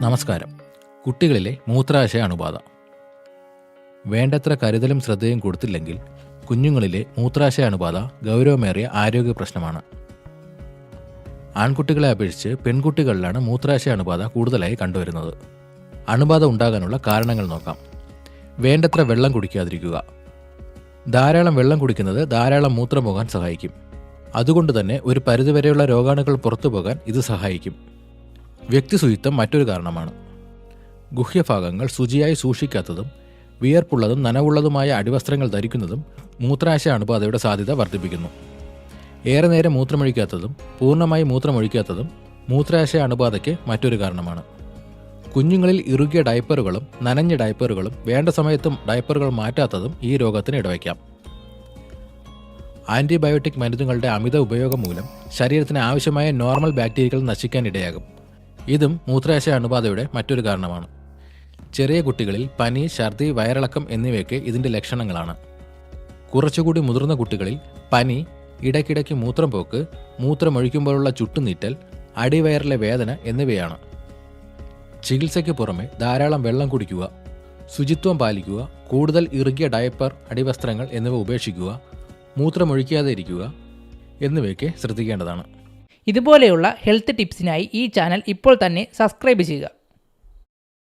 നമസ്കാരം. കുട്ടികളിലെ മൂത്രാശയ അണുബാധ. വേണ്ടത്ര കരുതലും ശ്രദ്ധയും കൊടുത്തില്ലെങ്കിൽ കുഞ്ഞുങ്ങളിലെ മൂത്രാശയ അണുബാധ ഗൗരവമേറിയ ആരോഗ്യ പ്രശ്നമാണ്. ആൺകുട്ടികളെ അപേക്ഷിച്ച് പെൺകുട്ടികളിലാണ് മൂത്രാശയ അണുബാധ കൂടുതലായി കണ്ടുവരുന്നത്. അണുബാധ ഉണ്ടാകാനുള്ള കാരണങ്ങൾ നോക്കാം. വേണ്ടത്ര വെള്ളം കുടിക്കാതിരിക്കുക. ധാരാളം വെള്ളം കുടിക്കുന്നത് ധാരാളം മൂത്രം പോകാൻ സഹായിക്കും. അതുകൊണ്ട് തന്നെ ഒരു പരിധിവരെയുള്ള രോഗാണുക്കൾ പുറത്തു പോകാൻ ഇത് സഹായിക്കും. വ്യക്തിശുചിത്വം മറ്റൊരു കാരണമാണ്. ഗുഹ്യഭാഗങ്ങൾ ശുചിയായി സൂക്ഷിക്കാത്തതും വിയർപ്പുള്ളതും നനവുള്ളതുമായ അടിവസ്ത്രങ്ങൾ ധരിക്കുന്നതും മൂത്രാശയ അണുബാധയുടെ സാധ്യത വർദ്ധിപ്പിക്കുന്നു. ഏറെ നേരം മൂത്രമൊഴിക്കാത്തതും പൂർണ്ണമായി മൂത്രമൊഴിക്കാത്തതും മൂത്രാശയ അണുബാധയ്ക്ക് മറ്റൊരു കാരണമാണ്. കുഞ്ഞുങ്ങളിൽ ഇറുകിയ ഡയപ്പറുകളും നനഞ്ഞ ഡയപ്പറുകളും വേണ്ട സമയത്തും ഡയപ്പറുകൾ മാറ്റാത്തതും ഈ രോഗത്തിന് ഇടവയ്ക്കാം. ആൻറ്റിബയോട്ടിക് മരുന്നുകളുടെ അമിത ഉപയോഗം മൂലം ശരീരത്തിന് ആവശ്യമായ നോർമൽ ബാക്ടീരിയകൾ നശിക്കാൻ ഇടയാകും. ഇതും മൂത്രാശയ അണുബാധയുടെ മറ്റൊരു കാരണമാണ്. ചെറിയ കുട്ടികളിൽ പനി, ഛർദി, വയറിളക്കം എന്നിവയൊക്കെ ഇതിൻ്റെ ലക്ഷണങ്ങളാണ്. കുറച്ചുകൂടി മുതിർന്ന കുട്ടികളിൽ പനി, ഇടയ്ക്കിടയ്ക്ക് മൂത്രം പോക്ക്, മൂത്രമൊഴിക്കുമ്പോഴുള്ള ചുട്ടുനീറ്റൽ, അടിവയറിലെ വേദന എന്നിവയാണ്. ചികിത്സയ്ക്ക് പുറമെ ധാരാളം വെള്ളം കുടിക്കുക, ശുചിത്വം പാലിക്കുക, കൂടുതൽ ഇറുകിയ ഡയപ്പർ, അടിവസ്ത്രങ്ങൾ എന്നിവ ഉപേക്ഷിക്കുക, മൂത്രമൊഴിക്കാതെ ഇരിക്കുക എന്നിവയൊക്കെ ശ്രദ്ധിക്കേണ്ടതാണ്. ഇതുപോലെയുള്ള ഹെൽത്ത് ടിപ്സിനായി ഈ ചാനൽ ഇപ്പോൾ തന്നെ സബ്സ്ക്രൈബ് ചെയ്യുക.